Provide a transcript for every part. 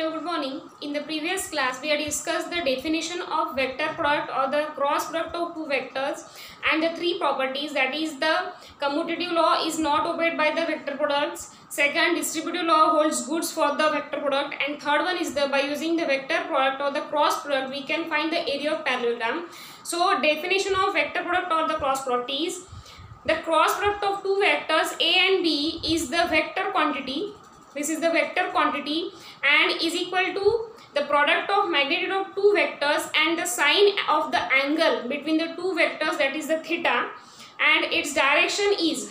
hello, good morning. In the previous class, we had discussed the definition of vector product or the cross product of two vectors and the three properties, that is the commutative law is not obeyed by the vector products. Second, distributive law holds good for the vector product, and third one is the by using the vector product or the cross product we can find the area of parallelogram. So definition of vector product or the cross product is the cross product of two vectors A and B is the vector quantity. This is the vector quantity and is equal to the product of magnitude of two vectors and the sign of the angle between the two vectors, that is the theta, and its direction is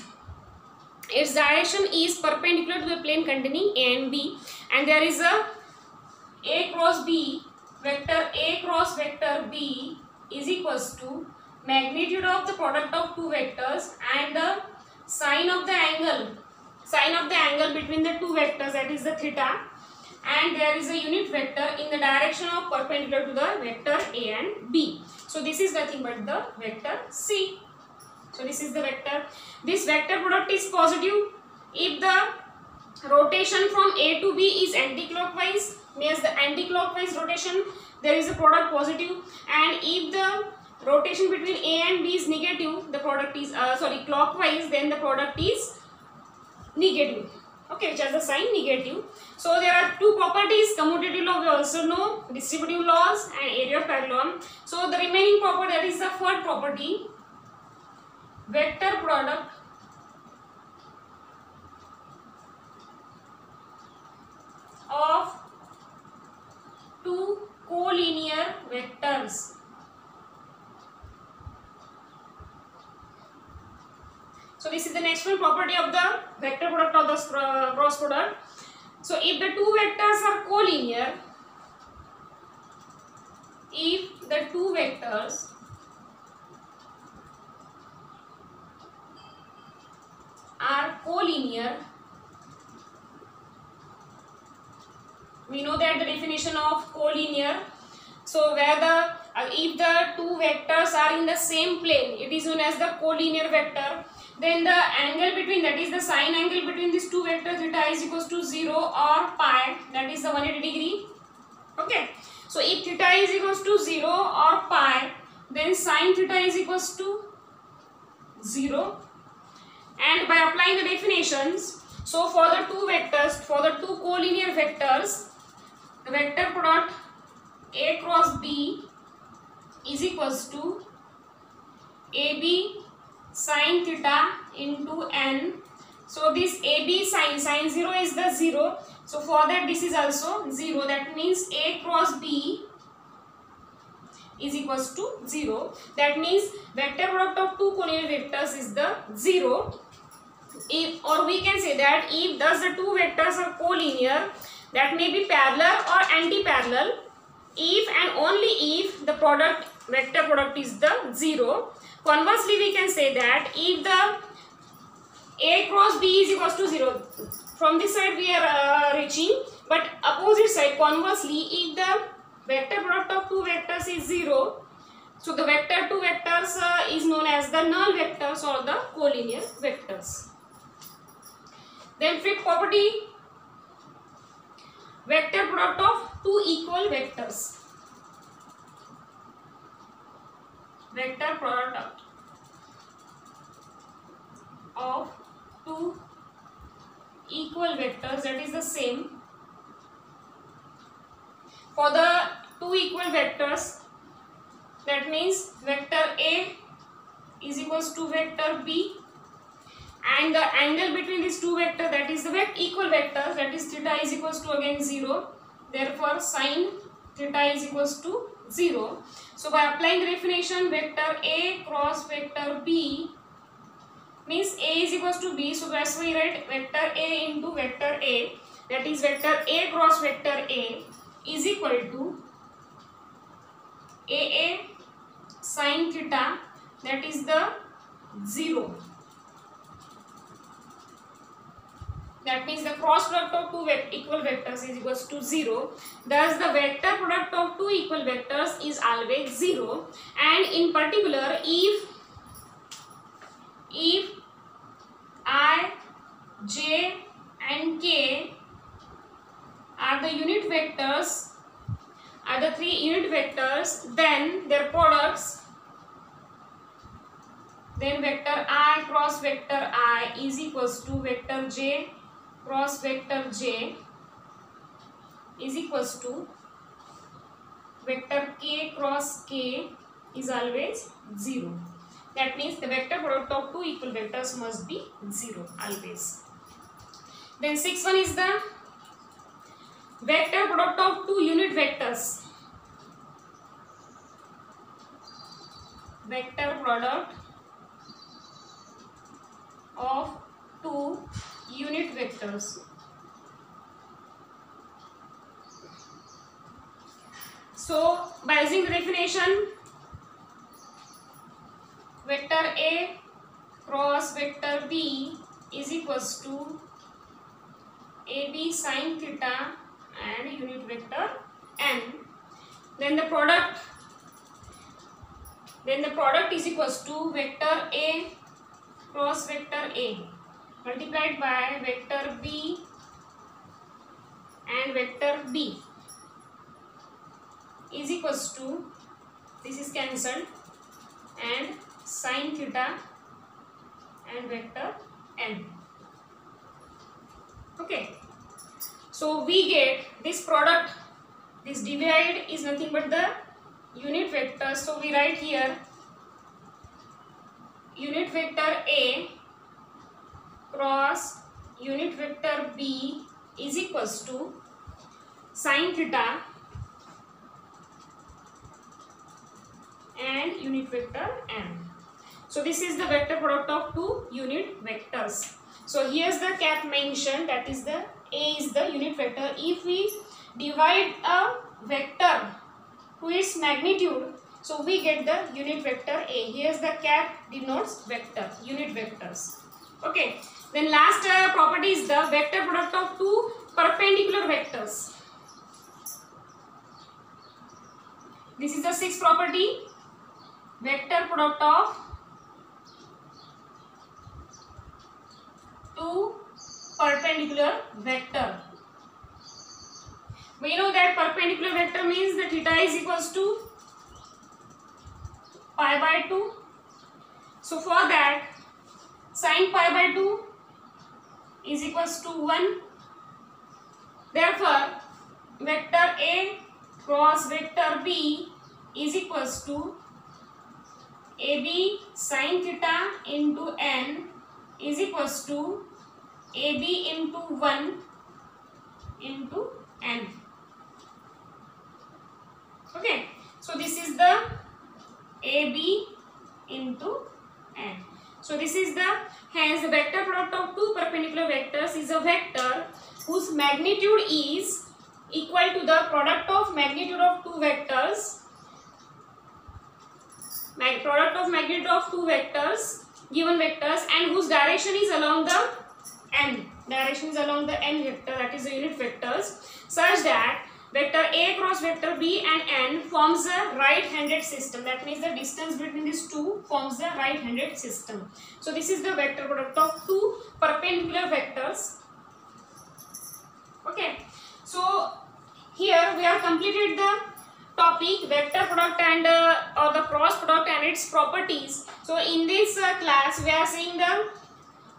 perpendicular to the plane containing A and B, and there is A cross B, vector A cross vector B is equals to magnitude of the product of two vectors and the sign of the angle between the two vectors, that is the theta, and there is a unit vector in the direction of perpendicular to the vector A and B. So this is nothing but the vector C. So this is the vector. This vector product is positive if the rotation from A to B is anticlockwise, means the anticlockwise rotation there is a product positive, and if the rotation between A and B is negative, the product is clockwise, then the product is negative, okay, which has the sign negative. So there are two properties, commutative law we also know, distributive laws and area of parallelogram. So the remaining property, that is the third property, vector product of two collinear vectors. So this is the next one property of the vector product or the cross product. So if the two vectors are collinear, if the two vectors are collinear, we know that the definition of collinear. So where the if the two vectors are in the same plane, it is known as the collinear vector. Then the angle between, that is the sine angle between these two vectors, theta is equals to 0 or pi, that is the 180 degree. Okay. So if theta is equals to 0 or pi, then sine theta is equals to 0. And by applying the definitions, so for the two vectors, for the two collinear vectors, the vector product A cross B is equals to AB sin theta into n. So this AB sin 0 is the 0. So for that this is also 0. That means A cross B is equals to 0. That means vector product of two collinear vectors is the 0. If, or we can say that if thus the two vectors are collinear, that may be parallel or anti-parallel, if and only if the product vector product is the 0. Conversely, we can say that if the A cross B is equals to 0, from this side we are reaching, but opposite side, conversely, if the vector product of two vectors is 0, so the vector two vectors is known as the null vectors or the collinear vectors. Then fifth property, vector product of two equal vectors. Vector product of two equal vectors, that is the same. For the two equal vectors, that means vector A is equals to vector B, and the angle between these two vectors, that is the equal vectors, that is theta is equals to again 0. Therefore sine theta is equals to 0. So by applying the definition, vector A cross vector B means A is equals to B. So that's why we write vector A into vector A, that is vector A cross vector A is equal to AA sin theta, that is the 0. That means the cross product of two equal vectors is equals to 0. Thus the vector product of two equal vectors is always 0. And in particular, if I, J and K are the unit vectors, are the three unit vectors, then their products, then vector I cross vector I is equals to vector j cross vector j is equals to vector k cross k is always 0. That means the vector product of two equal vectors must be 0 always. Then sixth one is the vector product of two unit vectors. Vector product of two unit vectors. So by using the definition, vector A cross vector B is equals to AB sin theta and unit vector n. Then the product is equals to vector A cross vector A multiplied by vector B and vector B is equals to, this is cancelled, and sin theta and vector n. Okay, so we get this product, this divide is nothing but the unit vector. So we write here unit vector A cross unit vector B is equals to sin theta and unit vector n. So this is the vector product of two unit vectors. So here's the cap mentioned, that is the A is the unit vector. If we divide a vector to its magnitude, so we get the unit vector A. Here's the cap denotes vector, unit vectors. Okay. Then last property is the vector product of two perpendicular vectors. This is the sixth property. Vector product of two perpendicular vector. We know that perpendicular vector means that theta is equals to pi by 2. So for that, sin pi by 2 is equals to 1. Therefore, vector A cross vector B is equals to AB sin theta into n is equals to AB into 1 into n. Okay, so this is the AB into n. So this is the, hence the vector product of two perpendicular vectors is a vector whose magnitude is equal to the product of magnitude of two vectors. Product of magnitude of two vectors, given vectors, and whose direction is along the n. Direction is along the n vector, that is the unit vectors, such that vector A cross vector B and n forms a right-handed system. That means the distance between these two forms the right-handed system. So this is the vector product of two perpendicular vectors. Okay. So here we have completed the topic vector product and or the cross product and its properties. So in this class we are seeing the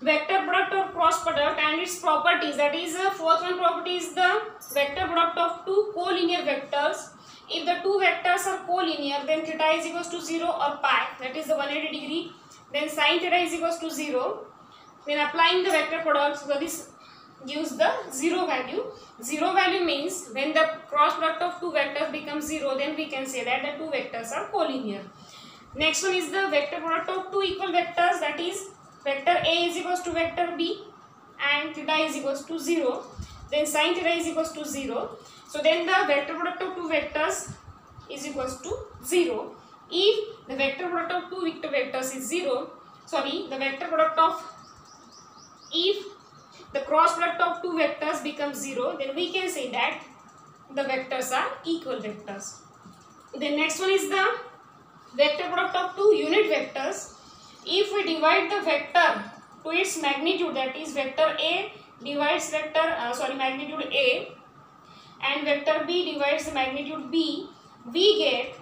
vector product or cross product and its properties. That is fourth one property is the vector product of two collinear vectors. If the two vectors are collinear, then theta is equals to 0 or pi, that is the 180 degree. Then sin theta is equals to 0. Then applying the vector product, so this gives the 0 value. 0 value means when the cross product of two vectors becomes 0, then we can say that the two vectors are collinear. Next one is the vector product of two equal vectors, that is vector A is equals to vector B and theta is equals to 0. Then sin theta is equals to 0. So then the vector product of two vectors is equals to 0. If the vector product of two vectors is 0, the vector product of, if the cross product of two vectors becomes 0, then we can say that the vectors are equal vectors. The next one is the vector product of two unit vectors. If we divide the vector to its magnitude, that is vector A divides vector magnitude A, and vector b divides the magnitude b, we get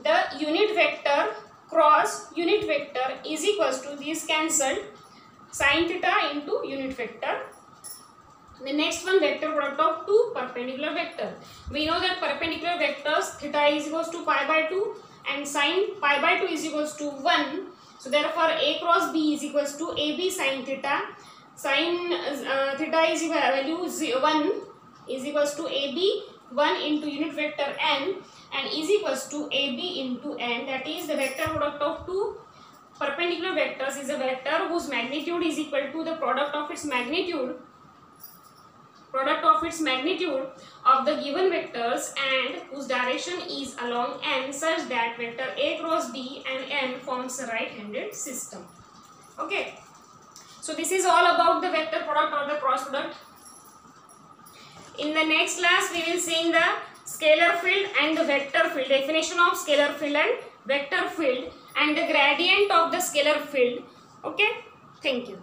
the unit vector cross unit vector is equals to, this cancelled, sin theta into unit vector. The next one, vector product of two perpendicular vectors. We know that perpendicular vectors theta is equals to pi by 2 and sin pi by 2 is equals to 1. So therefore a cross b is equals to ab sin theta. Sin theta is value 1 is equals to ab 1 into unit vector n and is equals to ab into n. That is, the vector product of two perpendicular vectors is a vector whose magnitude is equal to the product of its magnitude of the given vectors and whose direction is along n, such that vector a cross b and n forms a right-handed system. Okay, so this is all about the vector product or the cross product. In the next class we will see the scalar field and the vector field, definition of scalar field and vector field, and the gradient of the scalar field. Okay, thank you.